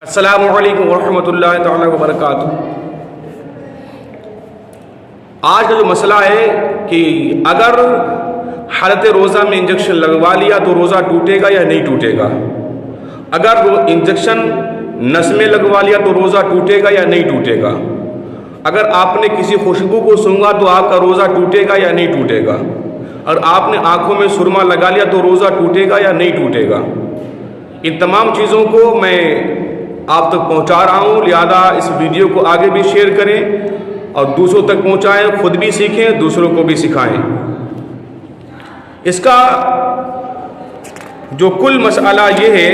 السلام علیکم ورحمۃ اللہ تعالیٰ وبرکاتہ۔ آج کا جو مسئلہ ہے کہ اگر حالت روزہ میں انجیکشن لگوا لیا تو روزہ ٹوٹے گا یا نہیں ٹوٹے گا؟ اگر وہ انجیکشن نس میں لگوا لیا تو روزہ ٹوٹے گا یا نہیں ٹوٹے گا؟ اگر آپ نے کسی خوشبو کو سونگھا تو آپ کا روزہ ٹوٹے گا یا نہیں ٹوٹے گا؟ اور آپ نے آنکھوں میں سرما لگا لیا تو روزہ ٹوٹے گا یا نہیں ٹوٹے گا؟ ان تمام چیزوں کو میں آپ تک پہنچا رہا ہوں، لہذا اس ویڈیو کو آگے بھی شیئر کریں اور دوسروں تک پہنچائیں، خود بھی سیکھیں، دوسروں کو بھی سکھائیں۔ اس کا جو کل مسئلہ یہ ہے،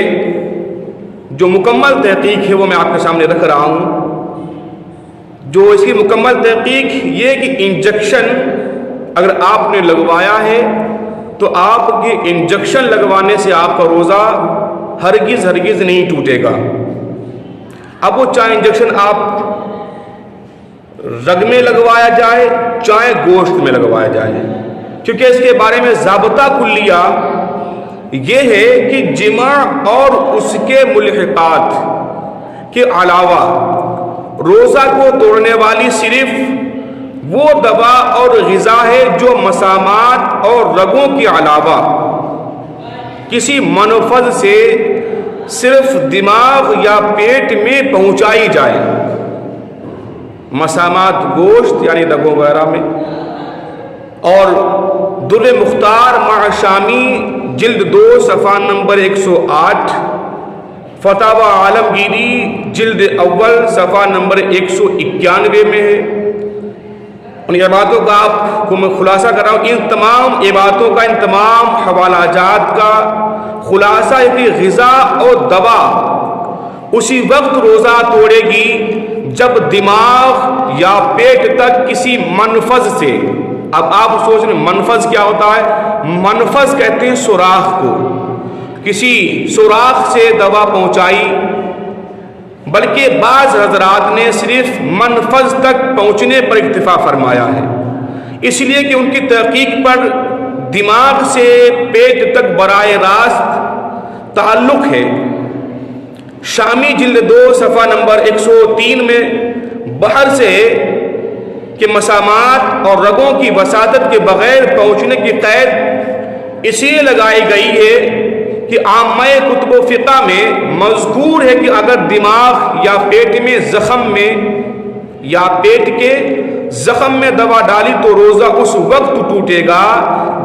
جو مکمل تحقیق ہے وہ میں آپ کے سامنے رکھ رہا ہوں۔ جو اس کی مکمل تحقیق یہ کہ انجیکشن اگر آپ نے لگوایا ہے تو آپ کے انجیکشن لگوانے سے آپ کا روزہ ہرگز نہیں ٹوٹے گا۔ اب وہ چاہے انجیکشن آپ رگ میں لگوایا جائے چاہے گوشت میں لگوایا جائے، کیونکہ اس کے بارے میں ضابطہ کلیہ یہ ہے کہ جماع اور اس کے ملحقات کے علاوہ روزہ کو توڑنے والی صرف وہ دوا اور غذا ہے جو مسامات اور رگوں کے علاوہ کسی منفذ سے صرف دماغ یا پیٹ میں پہنچائی جائے۔ مسامات گوشت یعنی رگوں وغیرہ میں، اور در مختار مع شامی جلد 2 صفحہ نمبر 108، فتاوی عالمگیری جلد اول صفحہ نمبر 191 میں ہے۔ ان عبادتوں کا آپ کو میں خلاصہ کر رہا ہوں، ان تمام عبادتوں کا، ان تمام حوالہ جات کا خلاصہ ہے کہ غذا اور دوا اسی وقت روزہ توڑے گی جب دماغ یا پیٹ تک کسی منفذ سے، اب آپ سوچ رہے ہیں منفذ کیا ہوتا ہے؟ منفذ کہتے ہیں سوراخ کو، کسی سوراخ سے دوا پہنچائی، بلکہ بعض حضرات نے صرف منفذ تک پہنچنے پر اکتفا فرمایا ہے، اس لیے کہ ان کی تحقیق پر دماغ سے پیٹ تک براہ راست تعلق ہے۔ شامی جلد 2 صفحہ نمبر 103 میں بحر سے کہ مسامات اور رگوں کی وساطت کے بغیر پہنچنے کی قید اسی لیے لگائی گئی ہے کہ عامہ کتب و فقہ میں مذکور ہے کہ اگر دماغ یا پیٹ میں زخم میں یا پیٹ کے زخم میں دوا ڈالی تو روزہ اس وقت ٹوٹے گا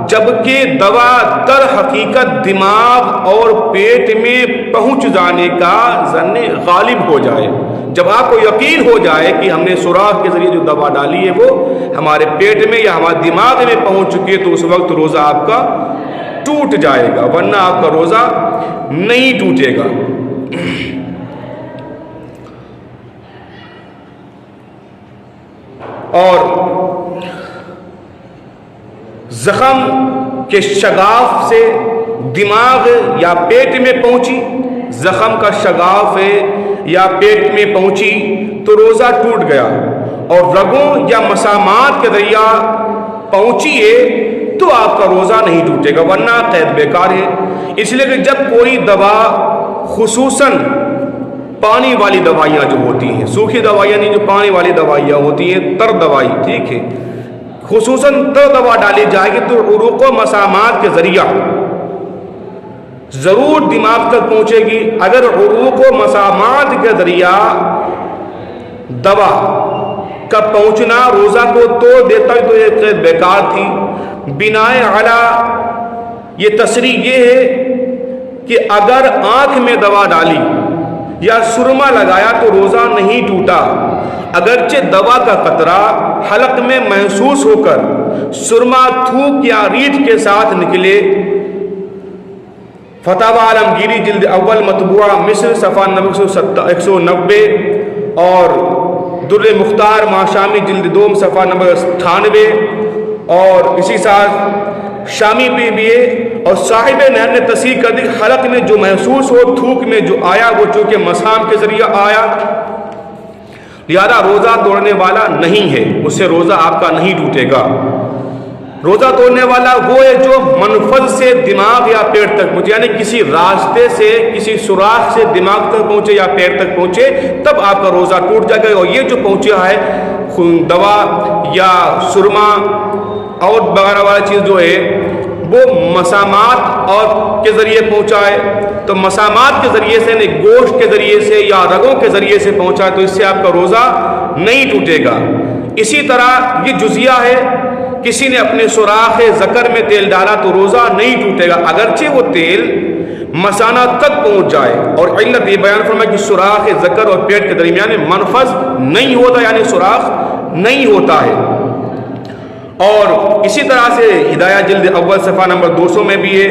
جبکہ دوا در حقیقت دماغ اور پیٹ میں پہنچ جانے کا ظن غالب ہو جائے۔ جب آپ کو یقین ہو جائے کہ ہم نے سوراخ کے ذریعے جو دوا ڈالی ہے وہ ہمارے پیٹ میں یا ہمارے دماغ میں پہنچ چکی ہے تو اس وقت روزہ آپ کا ٹوٹ جائے گا، ورنہ آپ کا روزہ نہیں ٹوٹے گا۔ اور زخم کے شگاف سے دماغ یا پیٹ میں پہنچی، زخم کا شگاف ہے یا پیٹ میں پہنچی تو روزہ ٹوٹ گیا، اور رگوں یا مسامات کے ذریعہ پہنچی ہے تو آپ کا روزہ نہیں ٹوٹے گا، ورنہ قید بیکار ہے۔ اس لیے کہ جب کوئی دوا، خصوصاً پانی والی دوائیاں جو ہوتی ہیں، سوکھی دوائیاں نہیں، جو پانی والی دوائیاں ہوتی ہیں، تر دوائی، ٹھیک ہے، خصوصاً تر دوا ڈالی جائے گی تو عروق و مسامات کے ذریعہ ضرور دماغ تک پہنچے گی۔ اگر عروق و مسامات کے ذریعہ دوا کا پہنچنا روزہ کو توڑ دیتا ہے تو یہ قید بیکار تھی۔ بنائے علی یہ تصریح یہ ہے کہ اگر آنکھ میں دوا ڈالی یا سرما لگایا تو روزہ نہیں ٹوٹا، اگرچہ دوا کا قطرہ حلق میں محسوس ہو کر سرما تھوک یا ریٹھ کے ساتھ نکلے۔ فتاوی عالمگیری جلد اول مطبوعہ مصر صفحہ نمبر 190 اور در مختار مع شامی جلد 2 صفحہ نمبر 98 اور اسی ساتھ شامی بھی ہے، اور صاحب نہر نے تصحیح کر دی حلق میں جو محسوس ہو، تھوک میں جو آیا وہ چونکہ مسام کے ذریعہ آیا، لہذا روزہ توڑنے والا نہیں ہے، اس سے روزہ آپ کا نہیں ٹوٹے گا۔ روزہ توڑنے والا وہ ہے جو منفذ سے دماغ یا پیٹ تک پہنچے، یعنی کسی راستے سے، کسی سوراخ سے دماغ تک پہنچے یا پیٹ تک پہنچے، تب آپ کا روزہ ٹوٹ جائے گا۔ اور یہ جو پہنچا ہے دوا یا سرما اور وغیرہ والا چیز جو ہے وہ مسامات اور کے ذریعے پہنچا ہے، تو مسامات کے ذریعے سے، یعنی گوشت کے ذریعے سے یا رگوں کے ذریعے سے پہنچا ہے، تو اس سے آپ کا روزہ نہیں ٹوٹے گا۔ اسی طرح یہ جزیہ ہے، کسی نے اپنے سوراخ ذکر میں تیل ڈالا تو روزہ نہیں ٹوٹے گا، اگرچہ وہ تیل مثانہ تک پہنچ جائے، اور علت یہ بیان فرمایا کہ سوراخ ذکر اور پیٹ کے درمیان منفذ نہیں ہوتا، یعنی سوراخ نہیں ہوتا ہے۔ اور اسی طرح سے ہدایہ جلد اول صفحہ نمبر 200 میں بھی ہے،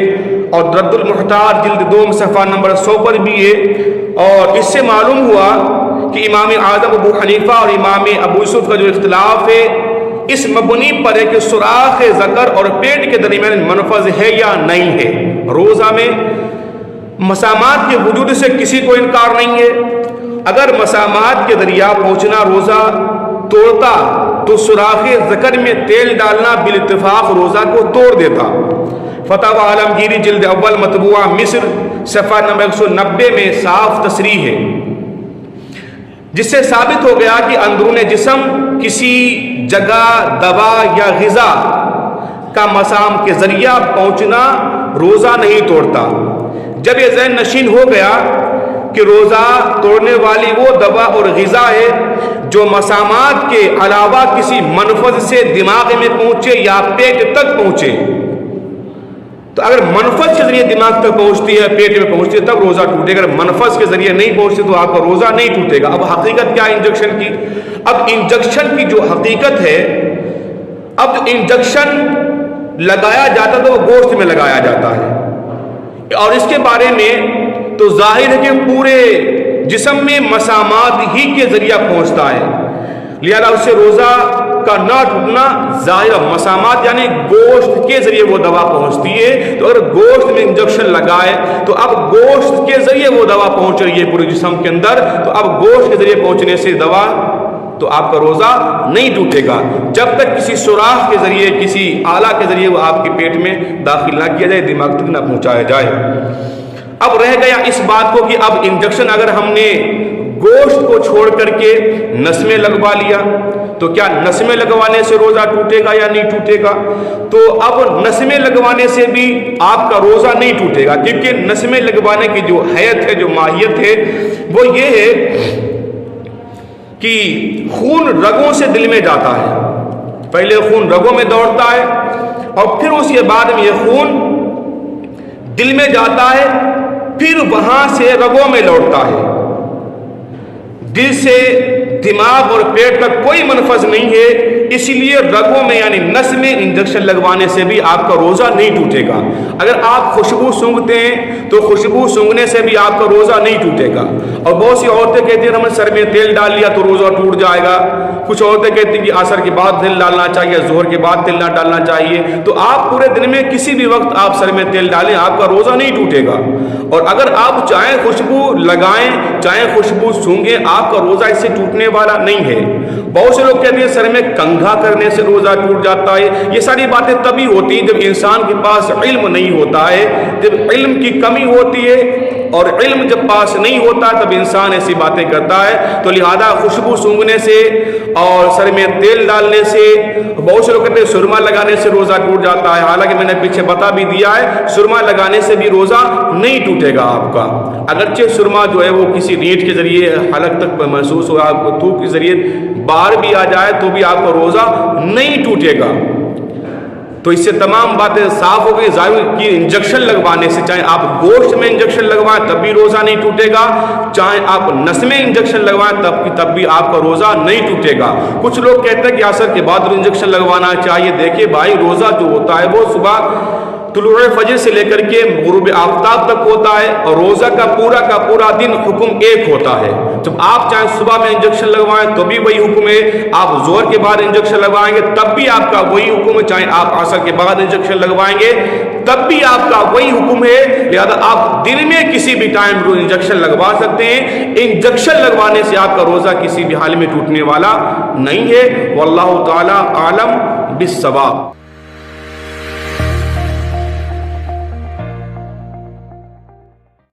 اور رد المحتاج جلد 2 صفحہ نمبر 100 پر بھی ہے۔ اور اس سے معلوم ہوا کہ امام اعظم ابو حنیفہ اور امام ابو یوسف کا جو اختلاف ہے اس مبنی پر ہے کہ سوراخ ذکر اور پیٹ کے درمیان منفذ ہے یا نہیں ہے۔ روزہ میں مسامات کے وجود سے کسی کو انکار نہیں ہے، اگر مسامات کے ذریعہ پہنچنا روزہ توڑتا تو سوراخ ذکر میں تیل ڈالنا بالاتفاق روزہ کو توڑ دیتا۔ فتاوی عالمگیری جلد اول مطبوعہ مصر صفحہ نمبر 190 میں صاف تصریح ہے، جس سے ثابت ہو گیا کہ اندرون جسم کسی جگہ دوا یا غذا کا مسام کے ذریعہ پہنچنا روزہ نہیں توڑتا۔ جب یہ ذہن نشین ہو گیا کہ روزہ توڑنے والی وہ دوا اور غذا ہے جو مسامات کے علاوہ کسی منفذ سے دماغ میں پہنچے یا پیٹ تک پہنچے، تو اگر منفذ کے ذریعے دماغ تک پہنچتی ہے، پیٹ میں پہنچتی ہے، تب روزہ ٹوٹے گا۔ اگر منفذ کے ذریعے نہیں پہنچتی تو آپ کا روزہ نہیں ٹوٹے گا۔ اب حقیقت کیا ہے انجیکشن کی؟ اب انجیکشن کی جو حقیقت ہے، اب انجیکشن لگایا جاتا تو وہ گوشت میں لگایا جاتا ہے، اور اس کے بارے میں تو ظاہر ہے کہ پورے جسم میں مسامات ہی کے ذریعہ پہنچتا ہے، لہذا اس سے روزہ کا نہ ٹوٹنا ظاہر مسامات یعنی گوشت کے ذریعے وہ دوا پہنچتی ہے۔ تو اگر گوشت میں انجیکشن لگائے تو اب گوشت کے ذریعے وہ دوا پہنچ رہی ہے پورے جسم کے اندر، تو اب گوشت کے ذریعے پہنچنے سے دوا تو آپ کا روزہ نہیں ٹوٹے گا جب تک کسی سوراخ کے ذریعے، کسی آلہ کے ذریعے وہ آپ کے پیٹ میں داخل نہ کیا جائے، دماغ تک نہ پہنچایا جائے۔ اب رہ گیا اس بات کو کہ اب انجیکشن اگر ہم نے گوشت کو چھوڑ کر کے نس میں لگوا لیا تو کیا نس میں لگوانے سے روزہ ٹوٹے گا یا نہیں ٹوٹے گا؟ تو اب نس میں لگوانے سے بھی آپ کا روزہ نہیں ٹوٹے گا، کیونکہ نس میں لگوانے کی جو حیت ہے، جو ماہیت ہے، وہ یہ ہے کہ خون رگوں سے دل میں جاتا ہے، پہلے خون رگوں میں دوڑتا ہے اور پھر اس کے بعد میں یہ خون دل میں جاتا ہے، پھر وہاں سے رگوں میں لوٹتا ہے۔ دل سے دماغ اور پیٹ تک کوئی منفذ نہیں ہے، اس لیے رگوں میں یعنی نس میں انجیکشن لگوانے سے بھی آپ کا روزہ نہیں ٹوٹے گا۔ اگر آپ خوشبو سونگھتے ہیں تو خوشبو سونگھنے سے بھی آپ کا روزہ نہیں ٹوٹے گا۔ اور بہت سی عورتیں کہتی ہیں ہم نے سر میں تیل ڈال لیا تو روزہ ٹوٹ جائے گا، کچھ عورتیں کہتی ہیں کہ عصر کے بعد تیل ڈالنا چاہیے، ظہر کے بعد تیل نہ ڈالنا چاہیے۔ تو آپ پورے دن میں کسی بھی وقت آپ سر میں تیل ڈالیں، آپ کا روزہ نہیں ٹوٹے گا۔ اور اگر آپ چاہیں خوشبو لگائیں، چاہیں خوشبو سونگھیں، آپ کا روزہ اس سے ٹوٹنے والا نہیں ہے۔ بہت سے لوگ کہتے ہیں سر میں کنگھا کرنے سے روزہ ٹوٹ جاتا ہے۔ یہ ساری باتیں تبھی ہوتی ہیں جب انسان کے پاس علم نہیں ہوتا ہے، جب علم کی کمی ہوتی ہے، اور علم جب پاس نہیں ہوتا تب انسان ایسی باتیں کرتا ہے۔ تو لہذا خوشبو سونگھنے سے اور سر میں تیل ڈالنے سے، بہت سے لوگ کہتے ہیں سرما لگانے سے روزہ ٹوٹ جاتا ہے، حالانکہ میں نے پیچھے بتا بھی دیا ہے سرما لگانے سے بھی روزہ نہیں ٹوٹے گا آپ کا۔ اگرچہ سرما جو ہے وہ کسی ریٹ کے ذریعے حلق تک محسوس ہو، آپ کو تھوک کے ذریعے باہر بھی آ جائے تو بھی آپ کا روزہ نہیں ٹوٹے گا۔ تو اس سے تمام باتیں صاف ہو گئی۔ ظاہر کی انجیکشن لگوانے سے، چاہے آپ گوشت میں انجیکشن لگوائیں تب بھی روزہ نہیں ٹوٹے گا، چاہے آپ نس میں انجیکشن لگوائیں تب بھی آپ کا روزہ نہیں ٹوٹے گا۔ کچھ لوگ کہتے ہیں کہ عصر کے بعد انجیکشن لگوانا چاہیے۔ دیکھیے بھائی، روزہ جو ہوتا ہے وہ صبح طلوع فجر سے لے کر کے غروب آفتاب تک ہوتا ہے، اور روزہ کا پورا دن حکم ایک ہوتا ہے۔ جب آپ چاہے صبح میں انجیکشن لگوائیں تو بھی وہی حکم ہے، آپ ظہر کے بعد انجیکشن لگوائیں گے تب بھی آپ کا وہی حکم ہے، چاہے آپ عصر کے بعد انجیکشن لگوائیں گے تب بھی آپ کا وہی حکم ہے۔ لہذا آپ دن میں کسی بھی ٹائم انجیکشن لگوا سکتے ہیں، انجیکشن لگوانے سے آپ کا روزہ کسی بھی حال میں ٹوٹنے والا نہیں ہے۔ واللہ تعالی عالم بالصواب۔